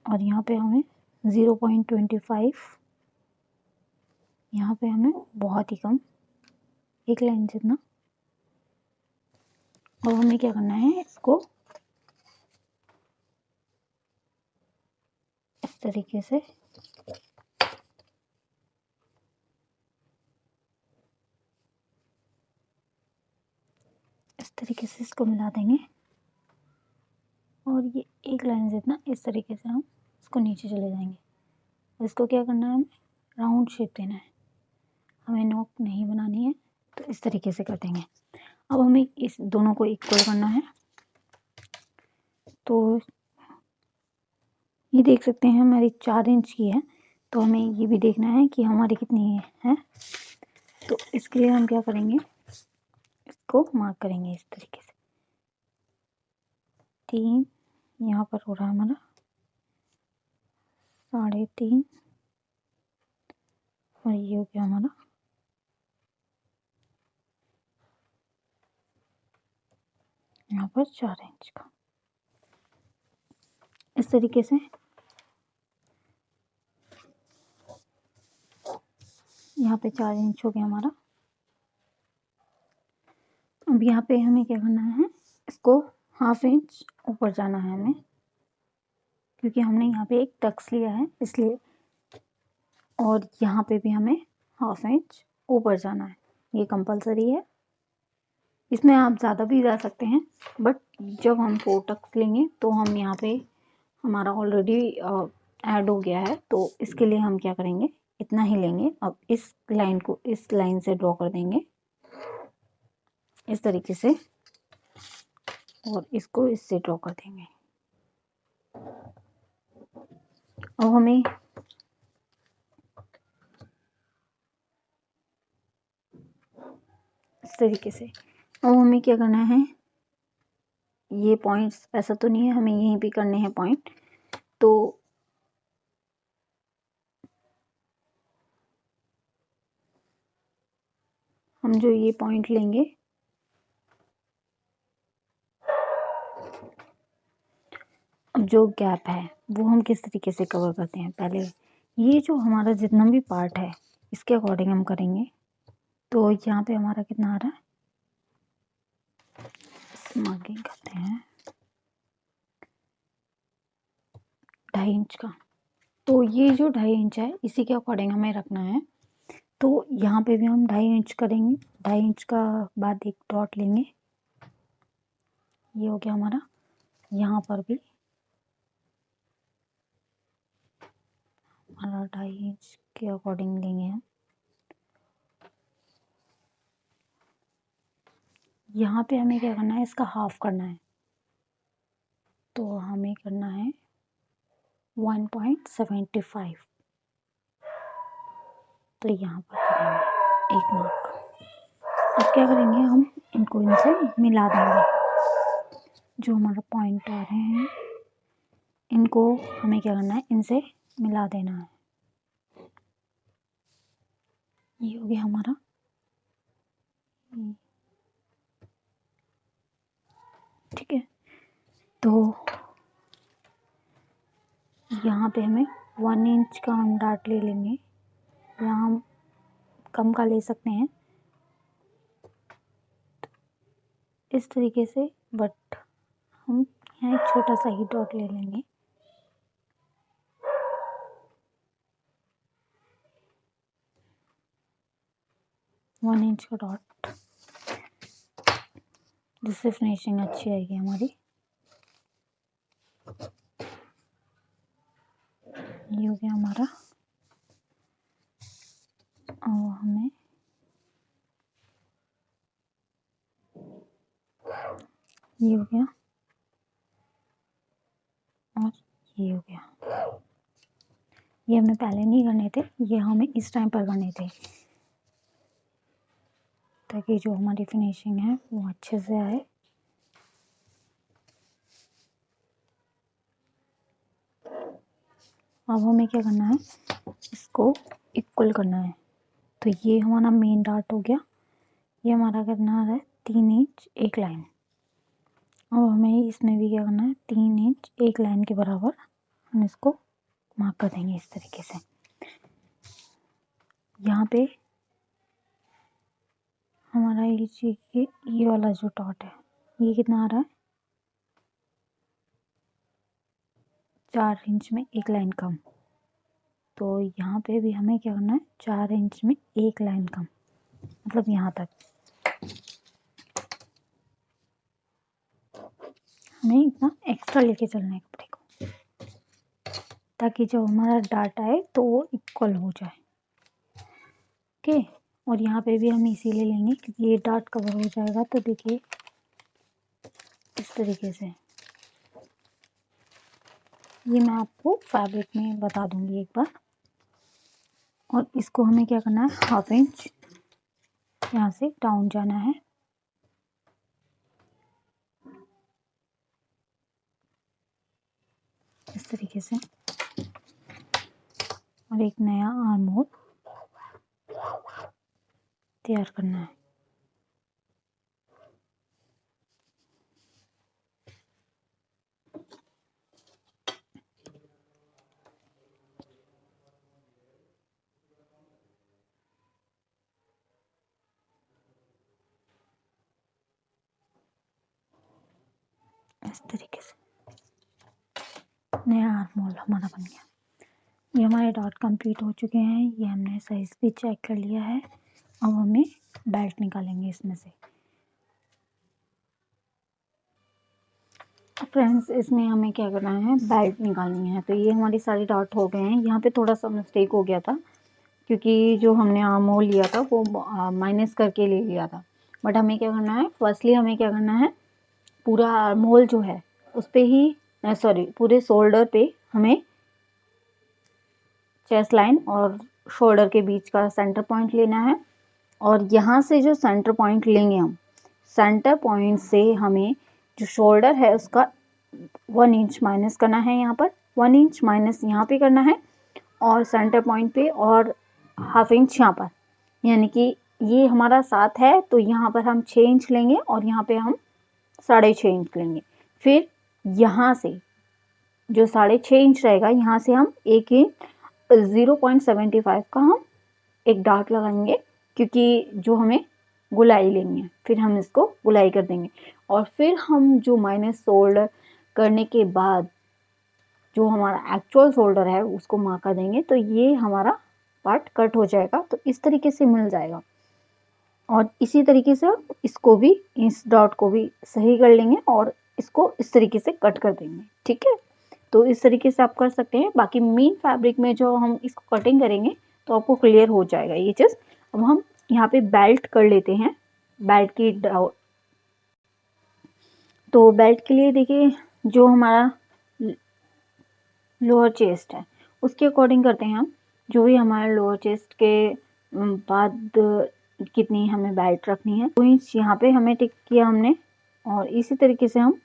और यहाँ पे हमें 0.25, यहाँ पे हमें बहुत ही कम, एक लाइन जितना। और हमें क्या करना है, इसको इस तरीके से इसको मिला देंगे और ये एक लाइन जितना इस तरीके से हम इसको नीचे चले जाएंगे। इसको क्या करना है, हमें राउंड शेप देना है, हमें नोक नहीं बनानी है, तो इस तरीके से कर देंगे। अब हमें इस दोनों को इक्वल करना है। तो ये देख सकते हैं हमारी 4 इंच की है, तो हमें ये भी देखना है कि हमारी कितनी है। तो इसके लिए हम क्या करेंगे, इसको मार्क करेंगे इस तरीके से। 3 यहाँ पर हो रहा है हमारा 3.5 और ये हो गया हमारा यहाँ पर 4 इंच का। इस तरीके से यहाँ पे 4 इंच हो गया हमारा। अब यहाँ पे हमें क्या करना है, इसको हाफ इंच ऊपर जाना है हमें, क्योंकि हमने यहाँ पे एक टक्स लिया है इसलिए। और यहाँ पे भी हमें हाफ इंच ऊपर जाना है, ये कंपलसरी है। इसमें आप ज़्यादा भी जा सकते हैं, बट जब हम 4 टक्स लेंगे तो हम यहाँ पे हमारा ऑलरेडी ऐड हो गया है। तो इसके लिए हम क्या करेंगे, इतना ही लेंगे। अब इस लाइन को इस लाइन से ड्रॉ कर देंगे इस तरीके से, और इसको इससे ड्रॉ कर देंगे। अब हमें इस तरीके से, अब हमें क्या करना है, ये पॉइंट्स ऐसा तो नहीं है, हमें यहीं पे करने हैं पॉइंट। तो हम जो ये पॉइंट लेंगे, अब जो गैप है वो हम किस तरीके से कवर करते हैं, पहले ये जो हमारा जितना भी पार्ट है इसके अकॉर्डिंग हम करेंगे। तो यहाँ पे हमारा कितना आ रहा है, मार्किंग करते हैं 2.5 इंच का। तो ये जो 2.5 इंच है इसी के अकॉर्डिंग हमें रखना है। तो यहाँ पे भी हम 2.5 इंच करेंगे। 2.5 इंच का बाद एक डॉट लेंगे, ये हो गया हमारा। यहाँ पर भी हमारा 2.5 इंच के अकॉर्डिंग लेंगे हम। यहाँ पे हमें क्या करना है, इसका हाफ करना है। तो हमें करना है 1.75। तो यहाँ पर करेंगे एक मार्क। अब क्या करेंगे, हम इनको इनसे मिला देंगे। जो हमारा पॉइंट आ रहे हैं इनको हमें क्या करना है, इनसे मिला देना है। ये हो गया हमारा, ठीक है। तो यहाँ पे हमें 1 इंच का हम डार्ट ले लेंगे, यहाँ हम कम का ले सकते हैं इस तरीके से, बट हम यहाँ एक छोटा सा ही डॉट ले लेंगे। वन इंच का डॉट, जिससे फिनिशिंग अच्छी आएगी हमारी। ये हो गया हमारा। और हमें ये हो गया और ये हो गया। ये हमें पहले नहीं करने थे, ये हमें इस टाइम पर करने थे, ताकि जो हमारी फिनिशिंग है वो अच्छे से आए। अब हमें क्या करना है, इसको इक्वल करना है। तो ये हमारा मेन डार्ट हो गया। ये हमारा करना है 3 इंच एक लाइन। अब हमें इसमें भी क्या करना है, 3 इंच एक लाइन के बराबर हम इसको मार्क कर देंगे इस तरीके से। यहाँ पे हमारा ये वाला जो डॉट है ये कितना आ रहा है, 4 इंच में एक लाइन कम। तो यहाँ पे भी हमें क्या करना है, 4 इंच में एक लाइन कम, मतलब यहाँ तक हमें इतना एक्स्ट्रा लेके चलना है कपड़े को, ताकि जब हमारा डार्ट आए तो वो इक्वल हो जाए। ओके, और यहाँ पे भी हम इसीलिए लेंगे क्योंकि ये डार्ट कवर हो जाएगा। तो देखिए इस तरीके से, ये मैं आपको फैब्रिक में बता दूंगी एक बार। और इसको हमें क्या करना है, 1/2 इंच यहाँ से डाउन जाना है। इस तरीके से, और एक नया आर्म होल तैयार करना है। इस तरीके से नया आर्म होल हमारा बन गया। ये हमारे डॉट कंप्लीट हो चुके हैं। ये हमने साइज भी चेक कर लिया है। अब हमें बेल्ट निकालेंगे इसमें से। फ्रेंड्स इसमें हमें क्या करना है, बेल्ट निकालनी है। तो ये हमारी सारी डॉट हो गए हैं। यहाँ पे थोड़ा सा मिस्टेक हो गया था क्योंकि जो हमने आर्म होल लिया था वो माइनस करके ले लिया था। बट हमें क्या करना है, फर्स्टली हमें क्या करना है, पूरा आर्म होल जो है उस पे ही सॉरी पूरे शोल्डर पे हमें चेस्ट लाइन और शोल्डर के बीच का सेंटर पॉइंट लेना है। और यहाँ से जो सेंटर पॉइंट लेंगे हम, सेंटर पॉइंट से हमें जो शोल्डर है उसका 1 इंच माइनस करना है। यहाँ पर 1 इंच माइनस यहाँ पे करना है और सेंटर पॉइंट पे और ½ इंच यहाँ पर, यानी कि ये हमारा 7 है तो यहाँ पर हम 6 इंच लेंगे और यहाँ पे हम 6.5 इंच लेंगे। फिर यहाँ से जो 6.5 इंच रहेगा यहाँ से हम 1 इंच 0.75 का हम एक डार्ट लगाएंगे क्योंकि जो हमें गुलाई लेनी है। फिर हम इसको गुलाई कर देंगे और फिर हम जो माइनस शोल्डर करने के बाद जो हमारा एक्चुअल शोल्डर है उसको मार्क कर देंगे। तो ये हमारा पार्ट कट हो जाएगा। तो इस तरीके से मिल जाएगा और इसी तरीके से इसको भी, इस डॉट को भी सही कर लेंगे और इसको इस तरीके से कट कर देंगे। ठीक है, तो इस तरीके से आप कर सकते हैं। बाकी मेन फैब्रिक में जो हम इसको कटिंग करेंगे तो आपको क्लियर हो जाएगा ये चीज़। अब हम यहाँ पे बेल्ट कर लेते हैं, बेल्ट की तो बेल्ट के लिए देखिए जो हमारा लोअर चेस्ट है उसके अकॉर्डिंग करते हैं हम। जो भी हमारा लोअर चेस्ट के बाद कितनी हमें बेल्ट रखनी है, 2 इंच यहाँ पे हमें टिक किया हमने और इसी तरीके से हम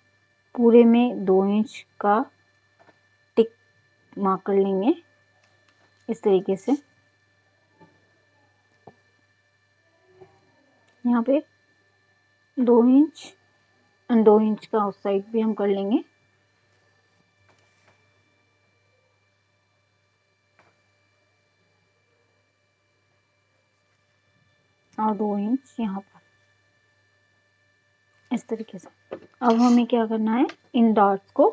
पूरे में 2 इंच का टिक मार्क कर लेंगे इस तरीके से। यहाँ पे 2 इंच 2 इंच का उस साइड भी हम कर लेंगे। और 2 इंच यहाँ पर इस तरीके से। अब हमें क्या करना है, इन डॉट्स को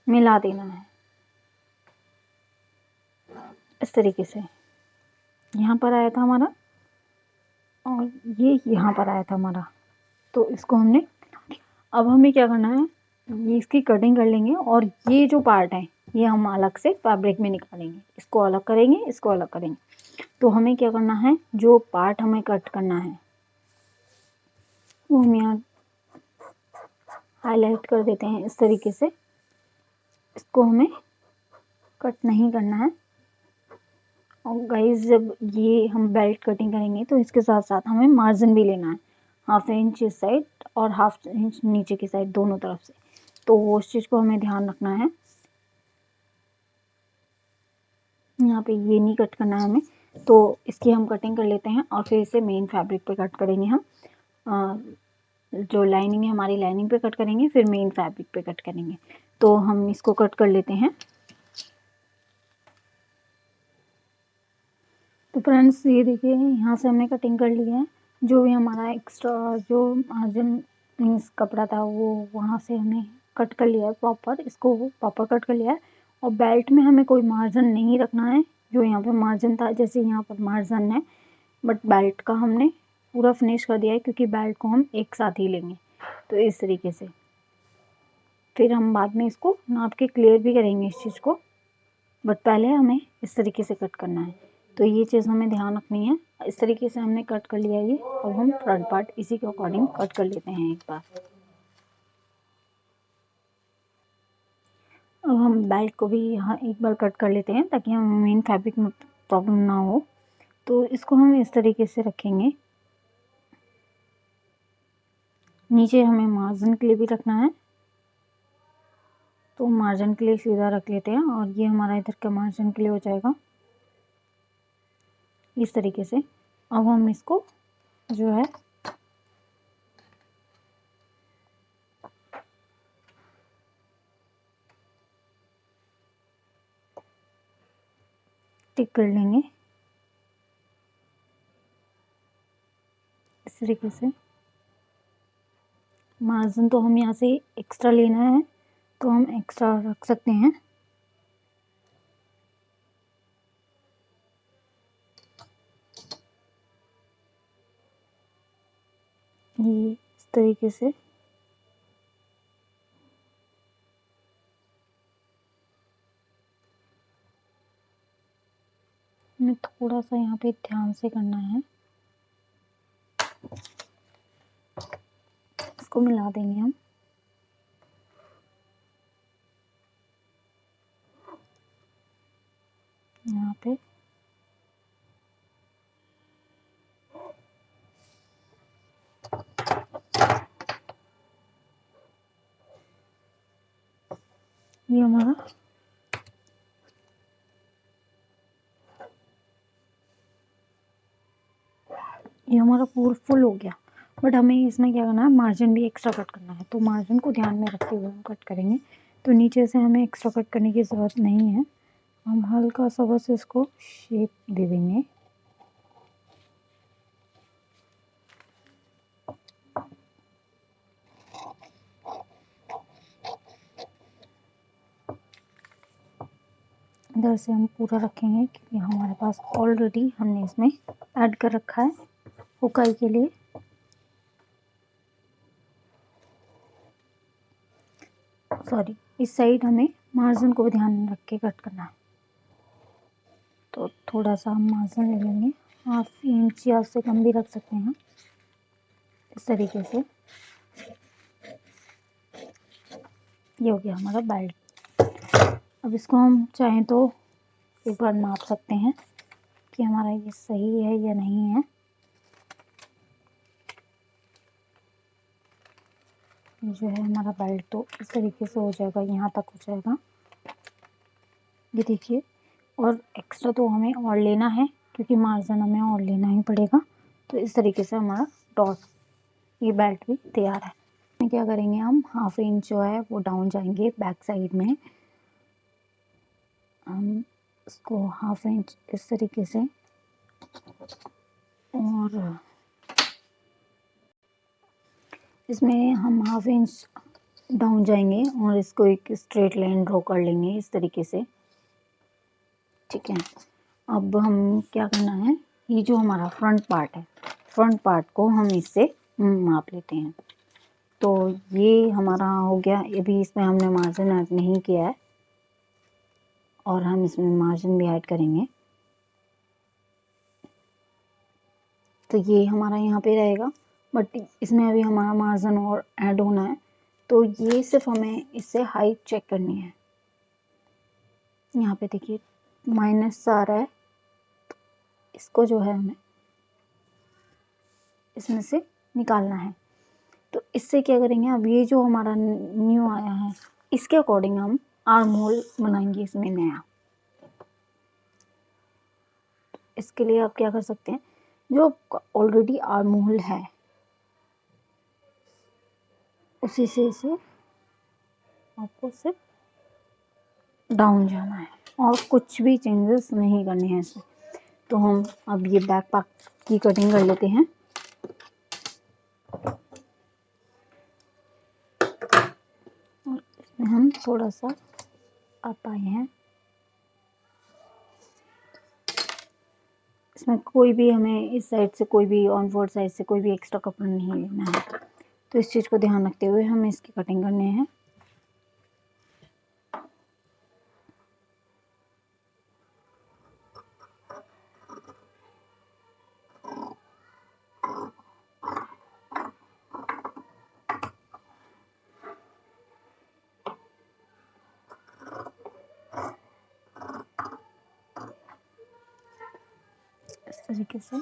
मिला देना है इस तरीके से। यहाँ पर आया था हमारा और ये यहाँ पर आया था हमारा, तो इसको हमने, अब हमें क्या करना है, ये इसकी कटिंग कर लेंगे और ये जो पार्ट है ये हम अलग से फैब्रिक में निकालेंगे। इसको अलग करेंगे, इसको अलग करेंगे। तो हमें क्या करना है, जो पार्ट हमें कट करना है वो हम यहाँ हाईलाइट कर देते हैं इस तरीके से। इसको हमें कट नहीं करना है। और गाइस जब ये हम बेल्ट कटिंग करेंगे तो इसके साथ साथ हमें मार्जिन भी लेना है, ½ इंच इस साइड और ½ इंच नीचे की साइड, दोनों तरफ से। तो उस चीज़ को हमें ध्यान रखना है। यहाँ पे ये नहीं कट करना है हमें, तो इसकी हम कटिंग कर लेते हैं और फिर इसे मेन फैब्रिक पे कट करेंगे हम। जो लाइनिंग है हमारी, लाइनिंग पे कट करेंगे, फिर मेन फैब्रिक पे कट करेंगे। तो हम इसको कट कर लेते हैं। तो फ्रेंड्स ये देखिए यहाँ से हमने कटिंग कर लिया है। जो भी हमारा एक्स्ट्रा जो मार्जिन मीन्स कपड़ा था वो वहाँ से हमने कट कर लिया है प्रॉपर, इसको प्रॉपर कट कर लिया है। और बेल्ट में हमें कोई मार्जिन नहीं रखना है। जो यहाँ पे मार्जिन था, जैसे यहाँ पर मार्जिन है, बट बेल्ट का हमने पूरा फिनिश कर दिया है क्योंकि बेल्ट को हम एक साथ ही लेंगे। तो इस तरीके से फिर हम बाद में इसको नाप के क्लियर भी करेंगे इस चीज़ को, बट पहले हमें इस तरीके से कट करना है। तो ये चीज़ हमें ध्यान रखनी है। इस तरीके से हमने कट कर लिया ये। अब हम फ्रंट पार्ट इसी के अकॉर्डिंग कट कर लेते हैं एक बार। अब हम बेल्ट को भी यहाँ एक बार कट कर लेते हैं ताकि हमें मेन फैब्रिक में प्रॉब्लम ना हो। तो इसको हम इस तरीके से रखेंगे। नीचे हमें मार्जिन के लिए भी रखना है, तो मार्जिन के लिए सीधा रख लेते हैं और ये हमारा इधर का मार्जिन के लिए हो जाएगा इस तरीके से। अब हम इसको जो है टिक कर लेंगे इस तरीके से। मार्जिन तो हम यहाँ से एक्स्ट्रा लेना है तो हम एक्स्ट्रा रख सकते हैं। ये इस तरीके से हमें थोड़ा सा यहाँ पे ध्यान से करना है, इसको मिला देंगे हम। यहाँ पे ये हमारा पूरा फुल हो गया। बट हमें इसमें क्या करना है, मार्जिन भी एक्स्ट्रा कट करना है, तो मार्जिन को ध्यान में रखते हुए हम कट करेंगे। तो नीचे से हमें एक्स्ट्रा कट करने की ज़रूरत नहीं है, हम हल्का सा बस इसको शेप दे देंगे। इधर से हम पूरा रखेंगे क्योंकि हमारे पास ऑलरेडी हमने इसमें ऐड कर रखा है हुकाई के लिए। सॉरी, इस साइड हमें मार्जिन को भी ध्यान में रख के कट करना है। तो थोड़ा सा हम मार्जिन ले लेंगे, 1/2 इंच या उससे कम भी रख सकते हैं इस तरीके से। ये हो गया हमारा बेल्ट। अब इसको हम चाहें तो एक बार नाप सकते हैं कि हमारा ये सही है या नहीं है। जो है हमारा बेल्ट तो इस तरीके से हो जाएगा, यहाँ तक हो जाएगा, ये देखिए। और एक्स्ट्रा तो हमें और लेना है क्योंकि मार्जिन हमें और लेना ही पड़ेगा। तो इस तरीके से हमारा टॉप ये बेल्ट भी तैयार है। क्या करेंगे हम, 1/2 इंच जो है वो डाउन जाएंगे बैक साइड में। हम इसको 1/2 इंच इस तरीके से, और इसमें हम 1/2 इंच डाउन जाएंगे और इसको एक स्ट्रेट लाइन ड्रॉ कर लेंगे इस तरीके से, ठीक है। अब हम क्या करना है, ये जो हमारा फ्रंट पार्ट है, फ्रंट पार्ट को हम इससे माप लेते हैं। तो ये हमारा हो गया। अभी इसमें हमने मार्जिन ऐड नहीं किया है और हम इसमें मार्जिन भी ऐड करेंगे। तो ये हमारा यहाँ पे रहेगा, बट इसमें अभी हमारा मार्जिन और ऐड होना है। तो ये सिर्फ हमें इससे हाइट चेक करनी है। यहाँ पे देखिए माइनस आ रहा है, तो इसको जो है हमें इसमें से निकालना है। तो इससे क्या करेंगे, अब ये जो हमारा न्यू आया है इसके अकॉर्डिंग हम आर्म होल बनाएंगे इसमें नया। इसके लिए आप क्या कर सकते हैं, जो ऑलरेडी आर्म होल है उसी से इसे आपको सिर्फ डाउन जाना है और कुछ भी चेंजेस नहीं करने हैं इसमें। तो हम अब ये बैक पार्ट की कटिंग कर लेते हैं। और इसमें हम थोड़ा सा आप आए हैं, इसमें कोई भी हमें इस साइड से कोई भी ऑन फोर्थ साइड से कोई भी एक्स्ट्रा कपड़ा नहीं लेना है। तो इस चीज़ को ध्यान रखते हुए हमें इसकी कटिंग करने हैं। इस तरीके से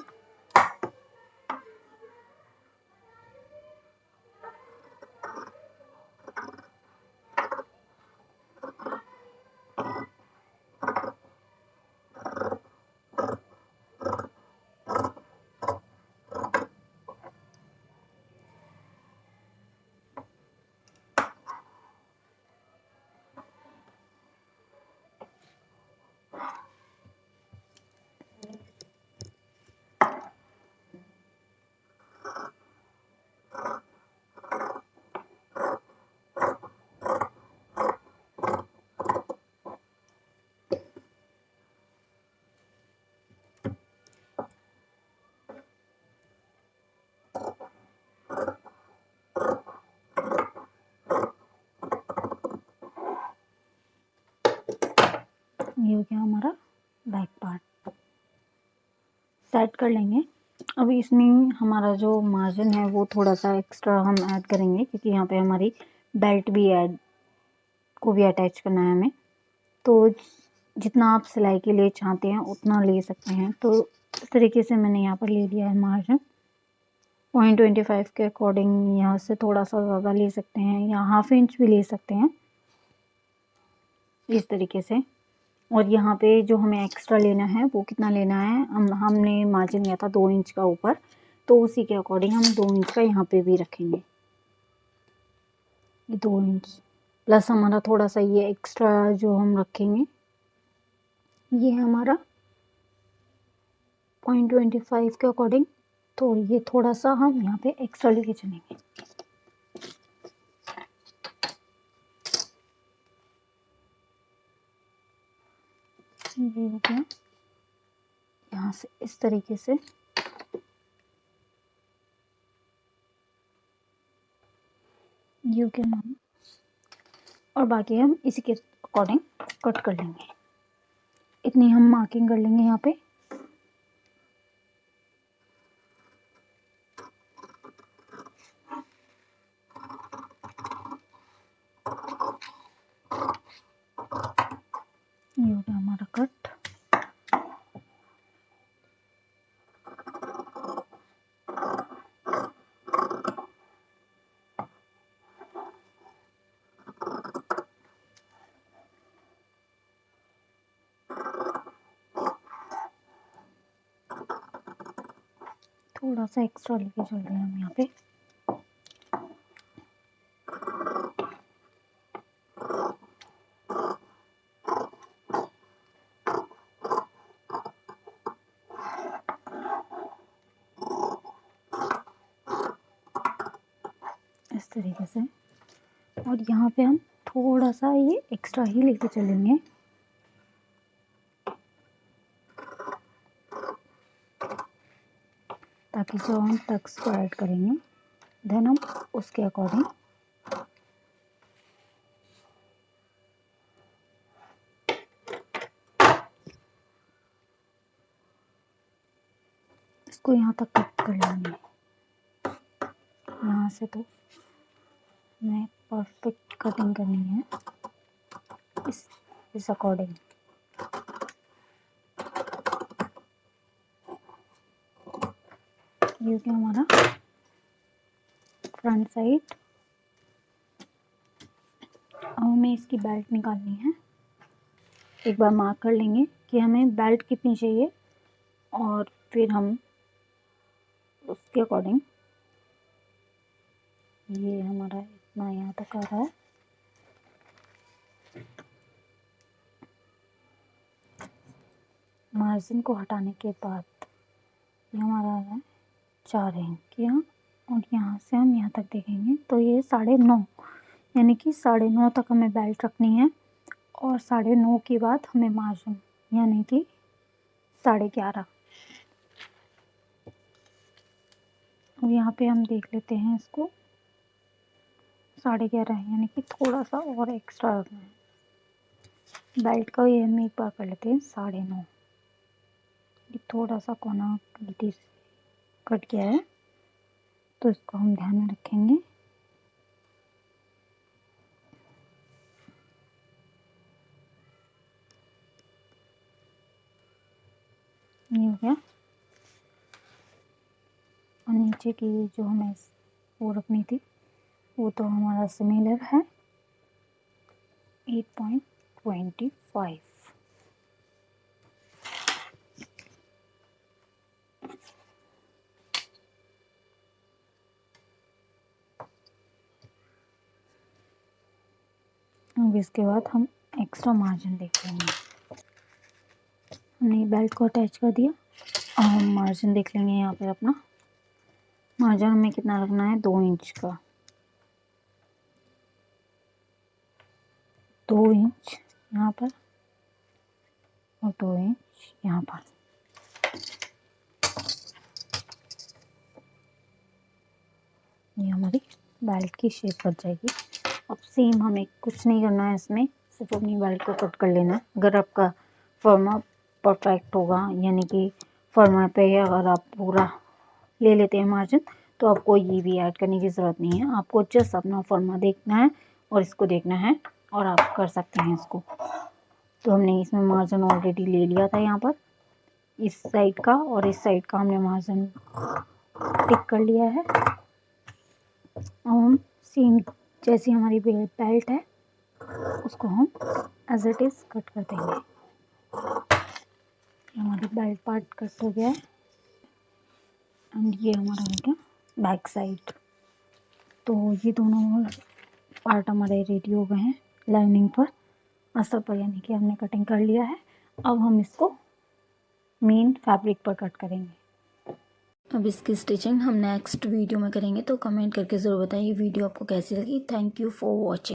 ये हो गया हमारा बैक पार्ट। सेट कर लेंगे। अभी इसमें हमारा जो मार्जिन है वो थोड़ा सा एक्स्ट्रा हम ऐड करेंगे, क्योंकि यहाँ पे हमारी बेल्ट भी अटैच करना है हमें। तो जितना आप सिलाई के लिए चाहते हैं उतना ले सकते हैं। तो इस तरीके से मैंने यहाँ पर ले लिया है मार्जिन। 0.25 के अकॉर्डिंग यहाँ से थोड़ा सा ज़्यादा ले सकते हैं या ½ इंच भी ले सकते हैं इस तरीके से। और यहाँ पे जो हमें एक्स्ट्रा लेना है वो कितना लेना है, हमने मार्जिन लिया था 2 इंच का ऊपर, तो उसी के अकॉर्डिंग हम 2 इंच का यहाँ पे भी रखेंगे। ये 2 इंच प्लस हमारा थोड़ा सा ये एक्स्ट्रा जो हम रखेंगे, ये है हमारा 0.25 के अकॉर्डिंग। तो ये थोड़ा सा हम यहाँ पे एक्स्ट्रा लेके चलेंगे। ये हो गया। यहाँ से इस तरीके से यू के मान, और बाकी हम इसी के अकॉर्डिंग कट कर लेंगे। इतनी हम मार्किंग कर लेंगे यहाँ पे। ये हो गया हमारा कट। थोड़ा सा एक्स्ट्रा लेके चल रहे हैं हम यहाँ पे। इस तरीके से, और यहाँ पे हम थोड़ा सा ये एक्स्ट्रा ही लेके चलेंगे। ताकि जो हम टक्स को ऐड करेंगे देन हम उसके अकॉर्डिंग इसको यहाँ तक कट कर लेंगे। यहाँ से तो हमें परफेक्ट कटिंग करनी है इस अकॉर्डिंग। ये क्या हमारा फ्रंट साइड। अब हमें इसकी बेल्ट निकालनी है। एक बार मार्क कर लेंगे कि हमें बेल्ट कितनी चाहिए, और फिर हम उसके अकॉर्डिंग, ये हमारा इतना यहाँ तक आ रहा है। मार्जिन को हटाने के बाद ये हमारा आ रहा है 4 इंच यहाँ, और यहाँ से हम यहाँ तक देखेंगे तो ये 9.5, यानी कि 9.5 तक हमें बेल्ट रखनी है। और 9.5 के बाद हमें मार्जिन यानी कि 11.5। अब यहाँ पे हम देख लेते हैं इसको 11.5 है, यानी कि थोड़ा सा और एक्स्ट्रा रखना है बेल्ट का। ये हम एक बार कर लेते हैं 9.5। ये थोड़ा सा कोना गलती से कट गया है, तो इसको हम ध्यान में रखेंगे। ये हो गया। और नीचे की जो हमें वो रखनी थी वो तो हमारा सिमिलर है 8.25। अब इसके बाद हम एक्स्ट्रा मार्जिन देख लेंगे। हमने बेल्ट को अटैच कर दिया, और हम मार्जिन देख लेंगे। यहाँ पे अपना मार्जिन हमें कितना रखना है, 2 इंच का। 2 इंच यहाँ पर और 2 इंच यहाँ पर। ये हमारी बेल्ट की शेप बन जाएगी। अब सेम हमें कुछ नहीं करना है इसमें, सिर्फ अपनी बेल्ट को कट कर लेना है। अगर आपका फॉर्मा परफेक्ट होगा, यानी कि फॉर्मा पे अगर आप पूरा ले लेते हैं मार्जिन तो आपको ये भी ऐड करने की ज़रूरत नहीं है। आपको जस्ट अपना फॉर्मा देखना है और इसको देखना है और आप कर सकते हैं इसको। तो हमने इसमें मार्जिन ऑलरेडी ले लिया था यहाँ पर, इस साइड का और इस साइड का हमने मार्जिन टिक कर लिया है। अब हम सेम जैसी हमारी बेल्ट है उसको हम एज इट इज़ कट कर देंगे। हमारी बेल्ट पार्ट कट हो गया है एंड ये हमारा हो गया बैक साइड। तो ये दोनों पार्ट हमारे रेडी हो गए हैं लाइनिंग पर, अस्तर पर, यानी कि हमने कटिंग कर लिया है। अब हम इसको मेन फैब्रिक पर कट करेंगे। अब इसकी स्टिचिंग हम नेक्स्ट वीडियो में करेंगे, तो कमेंट करके ज़रूर बताइए वीडियो आपको कैसी लगी। Thank you for watching.